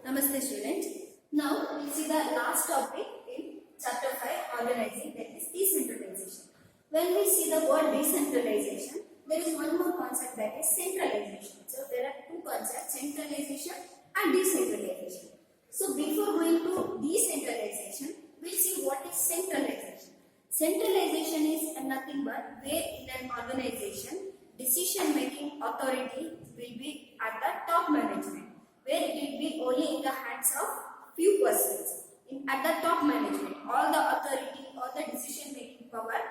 Namaste students. Now we will see the last topic in chapter 5 organizing, that is decentralization. When we see the word decentralization, there is one more concept, that is centralization. So there are two concepts, centralization and decentralization. So before going to decentralization, we will see what is centralization. Centralization is nothing but where in an organization decision making authority will be at the top management, where it will be only in the hands of few persons. At the top management, all the authority or the decision making power,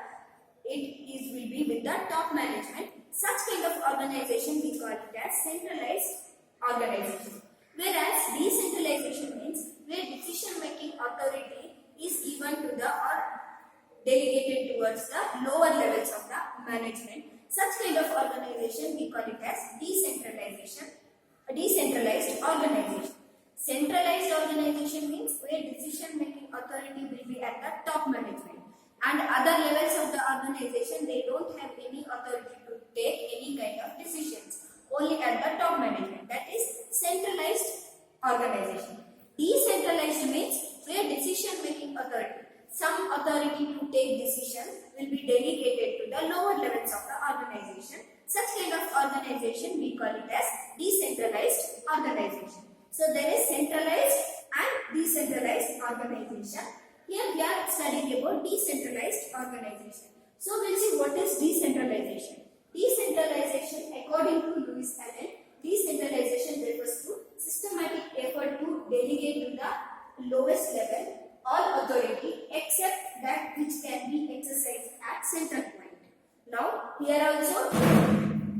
will be with the top management. Such kind of organization we call it as centralized organization. Whereas decentralization means where decision making authority is given to the or delegated towards the lower levels of the management. Such kind of organization we call it as decentralized organization. Centralized organization means where decision making authority will be at the top management, and other levels of the organization they don't have any authority to take any kind of decisions, only at the top management. That is centralized organization. Decentralized means where decision making authority, some authority to take decision will be delegated to the lower levels of the organization. Such kind of organization we call it as decentralized organization. So there is centralized and decentralized organization. Here we are studying about decentralized organization. So we'll see what is decentralization. Decentralization, according to Lewis Allen, decentralization refers to systematic effort to delegate to the lowest level all authority except that which can be exercised at central point. Now here also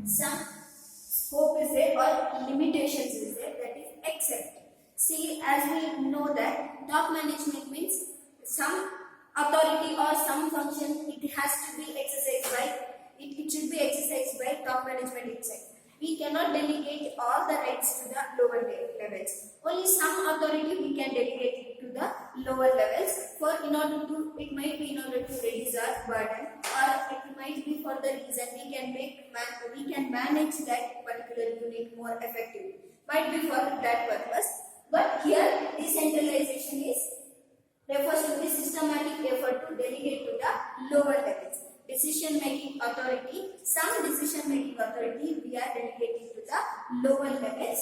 some scope is there or limitations is there, that is except. See, as we know that top management means some authority or some function it has to be exercised by, it should be exercised by top management itself. We cannot delegate all the rights to the lower levels. Only some authority we can delegate it to the lower levels. It might be in order to reduce our burden, or it might be for the reason we can manage that particular unit more effectively. Might be for that purpose. But here decentralization refers to the systematic effort to delegate to the lower levels. Decision making authority, some decision making authority we are delegating to the lower levels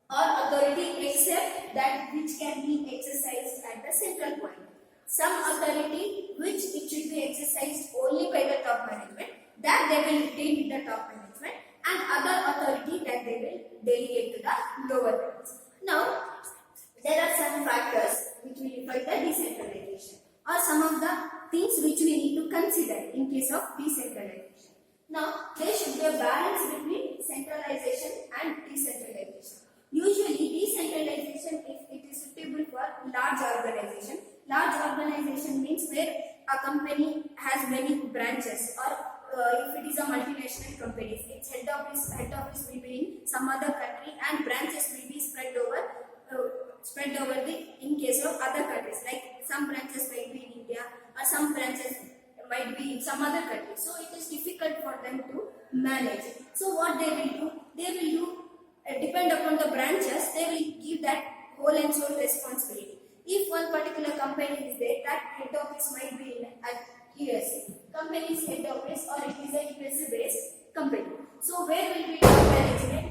or authority except that which can be exercised at the central point. Some authority which it should be exercised only by the top management, that they will retain with the top management, and other authority that they will delegate to the lower levels. Now there are some factors which will affect the decentralization, or some of the things which we need to consider in case of decentralization. Now, there should be a balance between centralization and decentralization. Usually, decentralization, if it is suitable for large organization. Large organization means where a company has many branches, or if it is a multinational company, its head office will be in some other country, and branches will be spread over in case of other countries, like some branches might be in India or some branches might be in some other country. So it is difficult for them to manage. So what they will do, depend upon the branches, they will give that whole and sole responsibility. If one particular company is there, that head office might be at USA, company's head office, or it is a USA based company. So where will be top management?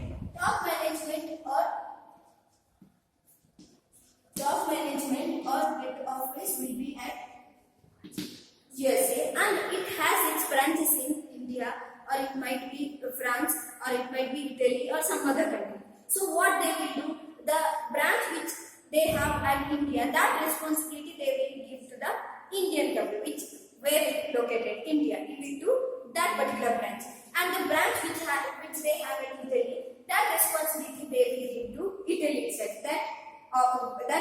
Top management or head office will be at USA, and it has its branches in India, or it might be France, or it might be Italy, or some other country. So what they will do, the branch which they have at India, that responsibility they will give to the Indian company, where it is located, India, it will do that particular branch. And the branch which they have in Italy, that responsibility they will give to Italy itself, that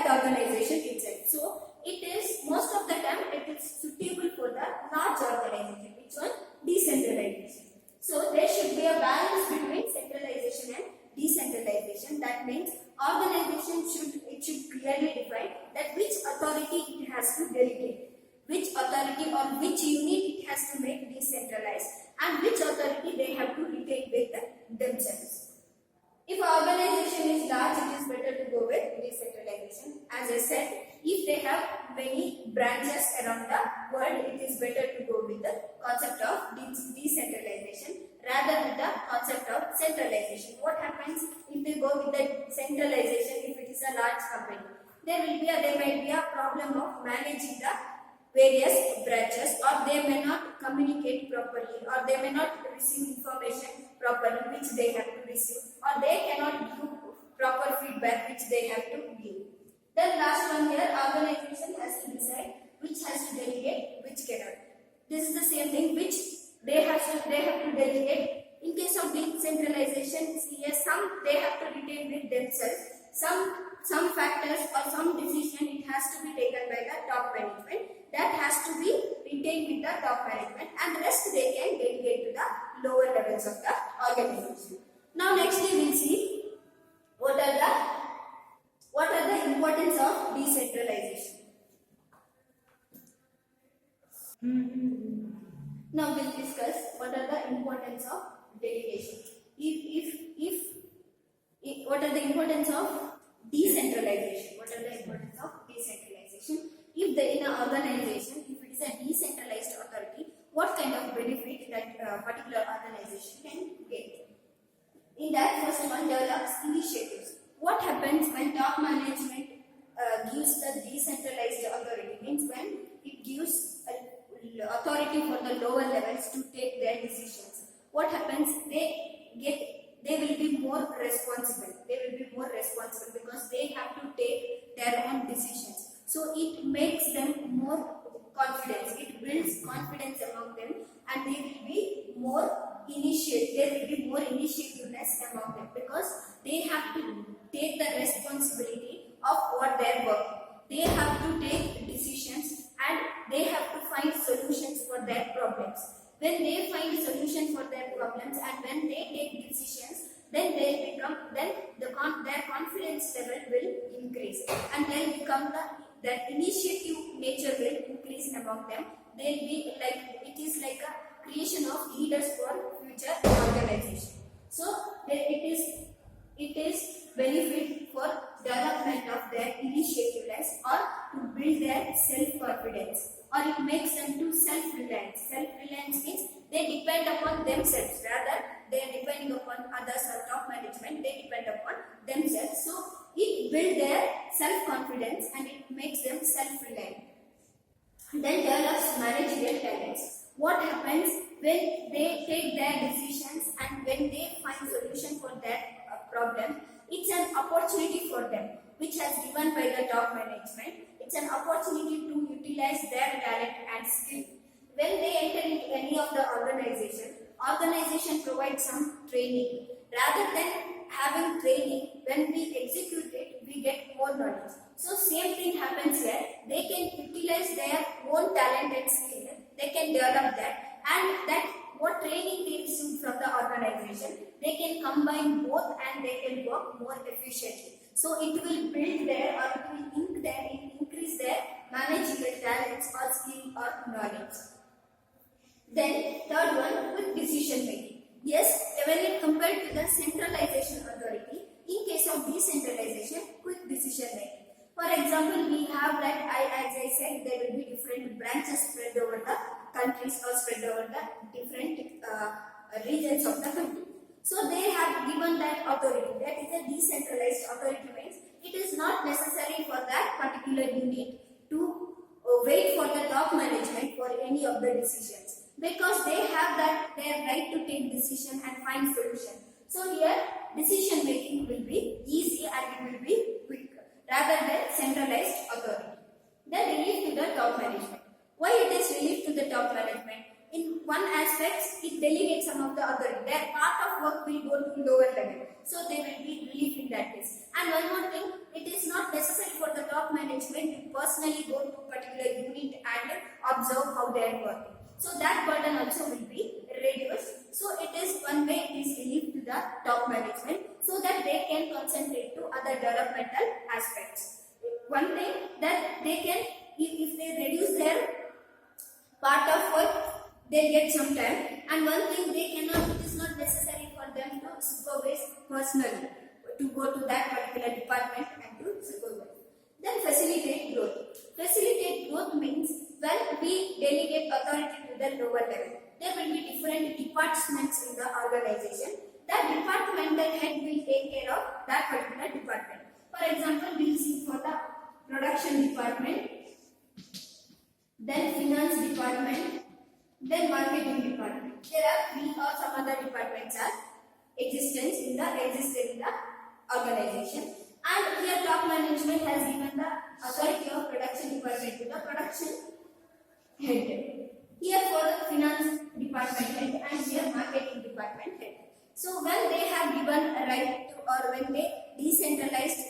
organization itself. So it is, most of the time it is suitable for the large organization, which one? Decentralization. So there should be a balance between centralization and decentralization. That means organization should clearly define that which authority it has to delegate, which authority or which unit it has to make decentralized, and which authority they have to retain with themselves. If an organization is large, it is better to go with decentralized. as I said, if they have many branches around the world, it is better to go with the concept of decentralization rather than the concept of centralization. What happens if they go with the centralization? If it is a large company, there might be a problem of managing the various branches, or they may not communicate properly, or they may not receive information properly which they have to receive, or they cannot give proper feedback which they have to give. Then last one here, organization has to decide which has to delegate, which cannot. This is the same thing which they have to delegate. In case of decentralization, some they have to retain with themselves. Some factors or some decision it has to be taken by the top management. That has to be retained with the top management, and the rest they can delegate to the lower levels of the organization. Now next we will see what are the importance of decentralization. Now we'll discuss what are the importance of delegation. What are the importance of decentralization? What are the importance of decentralization? If in an organization, if it is a decentralized authority, what kind of benefit that particular organization can get? In that, first one, develops initiatives. What happens when top management gives the decentralized authority? Means when it gives authority for the lower levels to take their decisions. What happens? They will be more responsible. They will be more responsible because they have to take their own decisions. So it makes them more confidence. It builds confidence among them, and they will be more initiativeness among them because they have to take the responsibility of what they are working. They have to take decisions and they have to find solutions for their problems. When they find solutions for their problems and when they take decisions, then their confidence level will increase, and then become that initiative nature will increase among them. They'll be like, it is like a creation of leaders for future organization. So it is benefit for development of their initiativeness or to build their self-confidence, or it makes them to self-reliant. Self-reliance means they depend upon themselves rather they are depending upon others or top management. They depend upon themselves. So it builds their self-confidence and it makes them self-reliant. Then develops managerial talents. What happens when they take their decisions and when they find solution for their problem? It's an opportunity for them, which has given by the top management. It's an opportunity to utilize their talent and skill. When they enter into any of the organization provides some training. Rather than having training, when we execute it, we get more knowledge. So same thing happens here. They can utilize their own talent and skill. They can develop that, and that what training they receive from the organization, they can combine both and they can work more efficiently. So it will build their, or it will increase their managerial talents or skill or knowledge. Then third one, quick decision making. Yes, when it compared to the centralization authority, in case of decentralization, quick decision making. For example, we have that, as I said, there will be different branches spread over the countries or spread over the different regions of the country. So they have given that authority. That is a decentralized authority means it is not necessary for that particular unit to wait for the top management for any of the decisions, because they have that their right to take decision and find solution. So here decision making will be easy and it will be quick rather than centralized authority. Then relief to the top management. Why it is relief to the top management? In one aspect, it delegates some of the authority. Their part of work will go to lower level. So there will be relief in that case. And one more thing, it is not necessary for the top management to personally go to a particular unit and observe how they are working. So that burden also will be reduced. So it is one way, it is relief to the top management so that they can concentrate to other developmental aspects. One thing that they can, if they reduce their part of work, they get some time. And one thing they cannot, it is not necessary for them to supervise personally, to go to that particular department and to supervise. Then delegate authority to the lower level. There will be different departments in the organization. That departmental head will take care of that particular department. For example, we will see for the production department, then finance department, then marketing department. There are three or some other departments are existed in the organization. And here top management has given the authority of production department to the production head. Here for the finance department head and here marketing department head. So when they have given a right to, or when they decentralized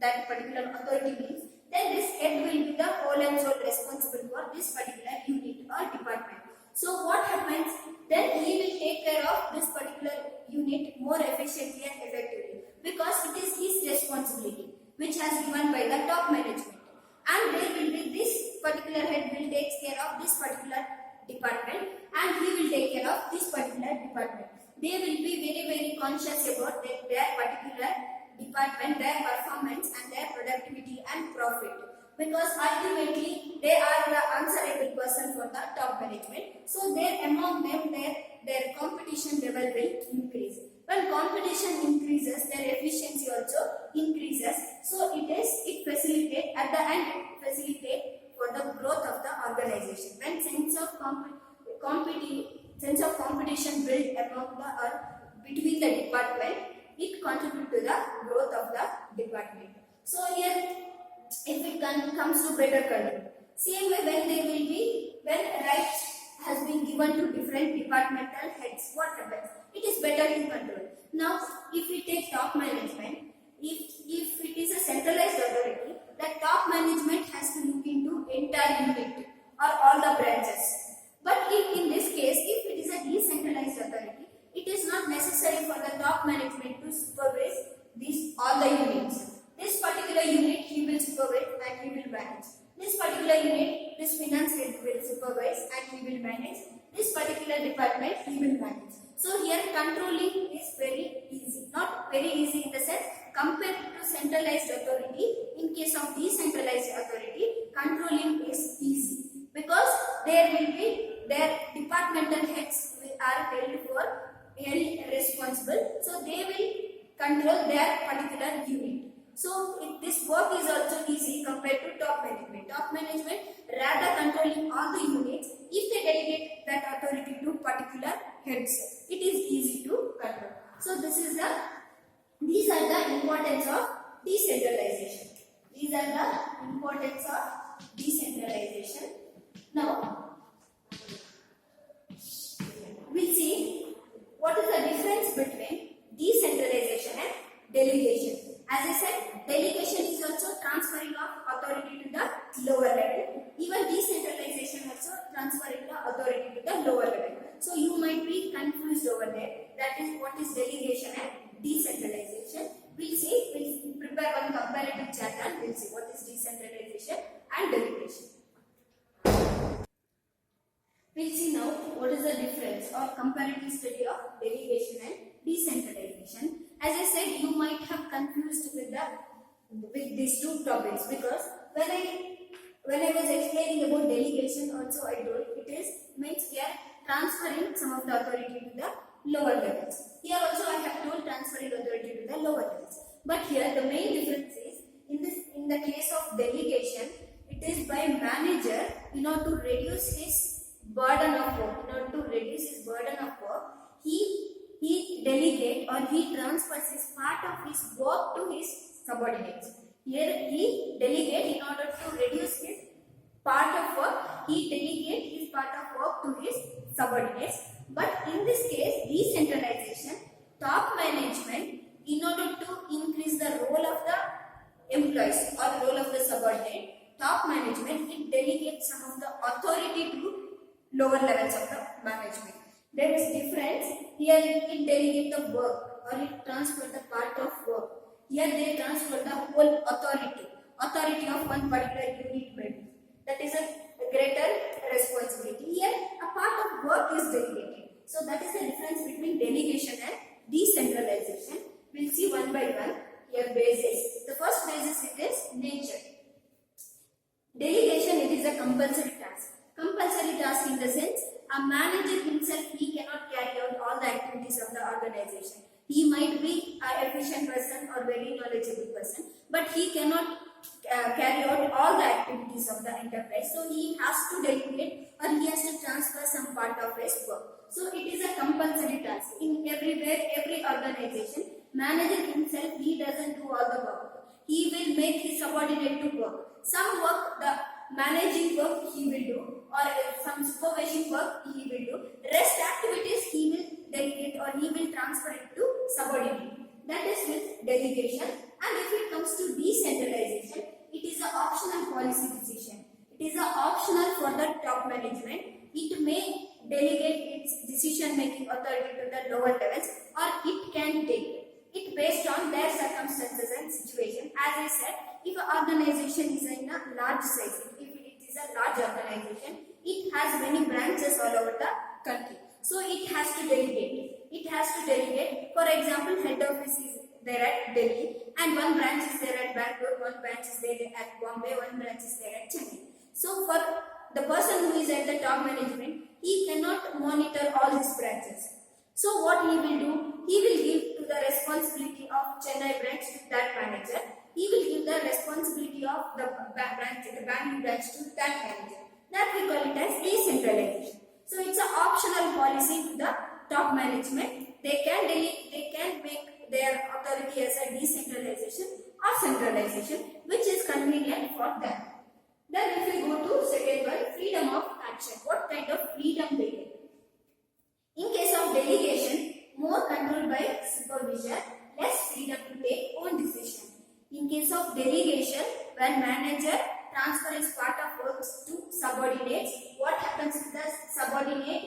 that particular authority means, then this head will be the whole and sole responsible for this particular unit or department. So what happens? Then he will take care of this particular unit more efficiently and effectively because it is his responsibility which has given by the top management. And there will be this particular head will take care of this particular department and he will take care of this particular department. They will be very conscious about their particular department, their performance and their productivity and profit, because ultimately they are the answerable person for the top management. So there among them their competition level will increase. When competition increases, their efficiency also increases. So it facilitate at the end facilitate for the growth of the organization. When sense of competition built among the or between the department, it contributes to the growth of the department. So here, if it comes to better control, same way when rights has been given to different departmental heads, what happens? It is better to control. Now, if we take top management, if it is a centralized authority, the top management has to look into entire unit or all the branches. But in this case, if it is a decentralized authority, it is not necessary for the top management to supervise all the units. This particular unit he will supervise and he will manage. This particular unit, this finance head will supervise and he will manage. This particular department he will manage. So here controlling is very easy. Not very easy in the sense compared to centralized authority. In case of decentralized authority, controlling is easy because there will be their departmental heads are held responsible. So they will control their particular unit. So this work is also easy compared to top management. Top management rather controlling all the units, if they delegate that authority to particular heads, it is easy to control. So these are the importance of decentralization. These are the importance of decentralization. Now we'll see what is the difference between decentralization and delegation. As I said, delegation is also transferring of authority to the lower level. Even decentralization also transferring the authority to the lower level. So you might be confused over there. That is what is delegation and decentralization. We'll see. We'll prepare one comparative chart and we'll see what is decentralization and delegation. We'll see now what is the difference or comparative study of delegation and decentralization. As I said, you might have confused with these two topics because when I was explaining about delegation, also I told it means we are transferring some of the authority to the lower levels. Here also I have told transferring authority to the lower levels. But here the main difference is in the case of delegation, it is by manager in order to reduce his burden of work. In order to reduce his burden of work, he delegate or he transfers his part of his work to his subordinates. Here he delegate in order to reduce his part of work. He delegate his part of work to his subordinates. But in this case, decentralization, top management, in order to increase the role of the employees or role of the subordinate, top management, it delegates some of the authority to lower levels of the management. There is difference. Here it delegates the work or it transfers the part of work. Here they transfer the whole authority of one particular unit maybe. That is a greater responsibility. Here a part of work is delegated. So that is the difference between delegation and decentralization. We will see one by one. Here basis. The first basis it is nature. Delegation, it is a compulsory task. Compulsory task organization. He might be an efficient person or very knowledgeable person, but he cannot carry out all the activities of the enterprise. So he has to delegate or he has to transfer some part of his work. So it is a compulsory task in everywhere, every organization. Manager himself, he doesn't do all the work. He will make his subordinate to work. Some work, the managing work he will do, or some supervision work he will do. Rest activities he will delegate or he will transfer it to subordinate. That is with delegation. And if it comes to decentralization, it is an optional policy decision. It is an optional for the top management. It may delegate its decision making authority to the lower levels, or it can take it based on their circumstances and situation. As I said, if an organization is in a large size, if it is a large organization, it has many branches all over the country. So it has to delegate. It has to delegate. For example, head office is there at Delhi, and one branch is there at Bangalore, one branch is there at Bombay, one branch is there at Chennai. So for the person who is at the top management, he cannot monitor all his branches. So what he will do, he will give to the responsibility of Chennai branch to that manager. He will give the responsibility of the branch, the Bangalore branch to that manager. That we call it as decentralization. So it's an optional policy to the top management. They can make their authority as a decentralization or centralization, which is convenient for them. Then if we go to second one, freedom of action. What kind of freedom they get? In case of delegation, more control by supervision, less freedom to take own decision. In case of delegation, when manager transfers part of works to subordinates, what happens to the subordinate?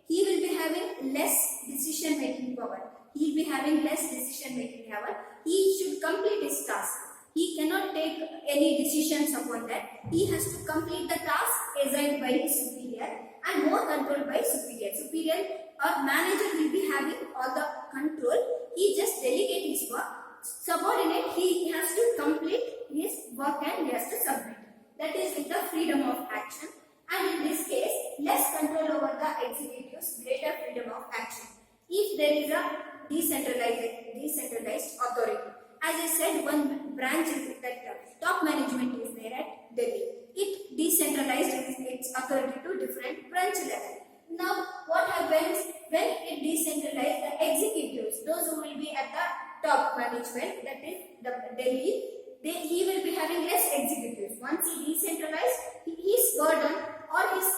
He will be having less decision making power. He will be having less decision making power. He should complete his task. He cannot take any decisions upon that. He has to complete the task assigned by his superior and more control by superior. Superior or manager will be having all the control. He just delegate his work. Subordinate, he has to complete his work and he has to submit. That is with the freedom of action. And in this case, less control over the executives, greater freedom of action. If there is a decentralized authority. As I said, one branch is that top management is there at Delhi. It decentralized its authority to different branch level. Now, what happens when it decentralizes the executives, those who will be at the top management, that is the Delhi, he will be having less executives. Once he decentralized, his burden or his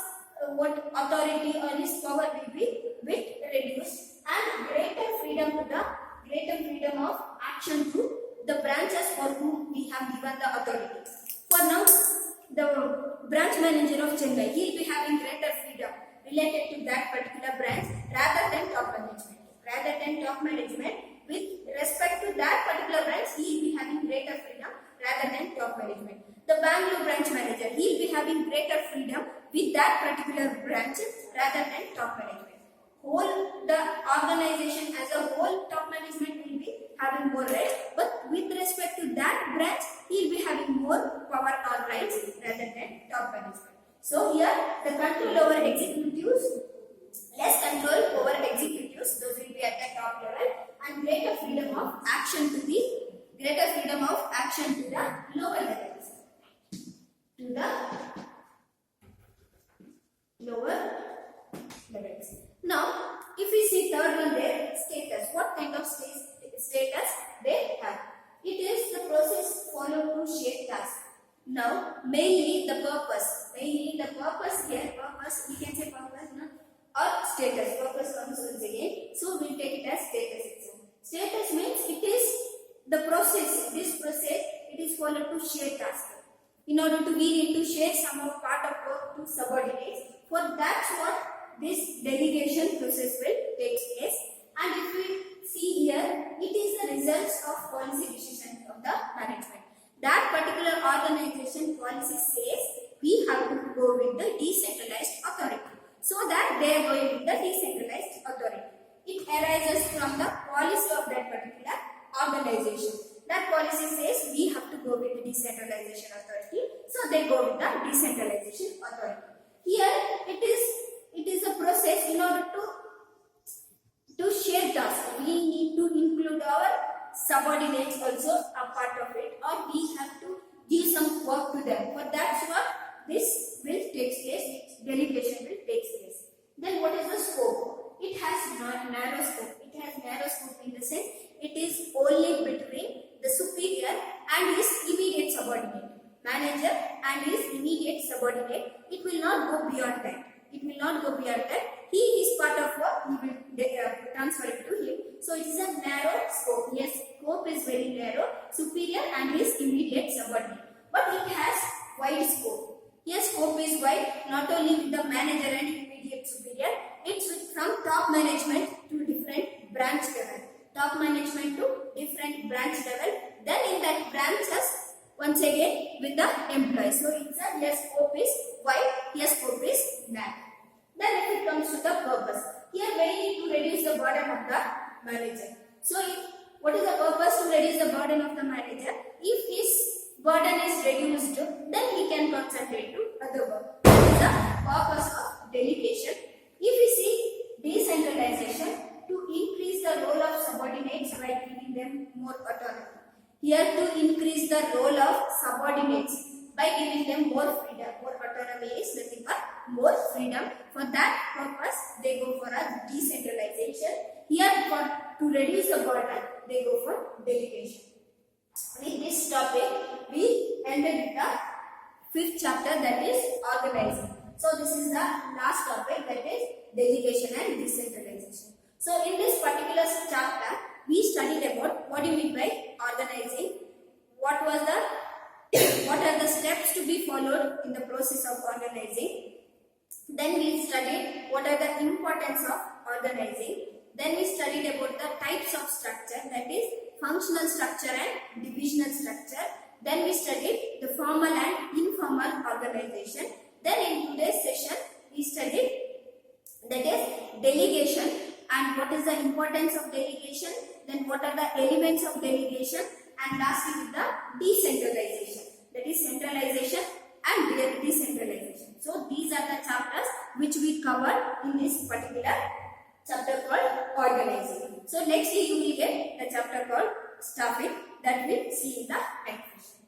authority or his power will be bit reduced, and greater freedom of action to the branches for whom we have given the authority. For now, the branch manager of Chennai, he will be having greater freedom related to that particular branch rather than top management. Rather than top management, with respect to that particular branch, he will be having greater freedom rather than top management. The Bangalore branch manager, he will be having greater freedom with that particular branch rather than top management. The organization as a whole, top management will be having more rights, but with respect to that branch, he will be having more power or rights rather than top management. So here, the control over executives, less control over executives, those will be at the top level, and greater freedom of action to the lower levels. To the lower levels. Now, if we see third one there, status. What kind of status they have? It is the process followed to shape tasks. Now, mainly the purpose here, we can say purpose, no? Or status. Purpose comes once again. So, we'll take it as status itself. Status means it is the process. This process, it is followed to share tasks. In order to we need to share some of part of work to subordinates. For that's what this delegation process will take place. And if we see here, it is the results of policy decision of the management. That particular organization policy says we have to go with the decentralized authority. So that they are going with the decentralized authority. It arises from the policy of that particular organization. That policy says we have to go with the decentralization authority. So they go with the decentralization authority. Here it is a process in order to To share tasks, we need to include our subordinates also a part of it, or we have to give some work to them. For that's what this will take place, delegation will take place. Then what is the scope? It has narrow scope. It has narrow scope in the sense it is only between the superior and his immediate subordinate. Manager and his immediate subordinate. It will not go beyond that. It will not go beyond that. He is part of what we will transfer it to him. So it is a narrow scope. Yes, scope is very narrow. Superior and his immediate subordinate. But it has wide scope. Yes, scope is wide. Not only with the manager and immediate superior. It's with from top management to different branch level. Top management to different branch level. Then in that branches, once again with the employees. So it's a yes, scope is wide. Yes, scope is narrow. Then if it comes to the purpose, here we need to reduce the burden of the manager. So what is the purpose to reduce the burden of the manager? If his burden is reduced, then he can concentrate to other work. This is the purpose of delegation. If we see decentralization, to increase the role of subordinates by giving them more autonomy. Here to increase the role of subordinates by giving them more freedom. More autonomy is nothing but more freedom. For that purpose, they go for a decentralization. Here, to reduce the burden, they go for delegation. With this topic, we ended with the fifth chapter, that is organizing. So this is the last topic, that is delegation and decentralization. So in this particular chapter, we studied about what do you mean by organizing, what are the steps to be followed in the process of organizing. Then we studied what are the importance of organizing. Then we studied about the types of structure, that is functional structure and divisional structure. Then we studied the formal and informal organization. Then in today's session, we studied that is delegation and what is the importance of delegation. Then what are the elements of delegation, and lastly with the decentralization, that is centralization and decentralization. So these are the chapters which we covered in this particular chapter called organizing. So next you will get the chapter called staffing, that we'll see in the next session.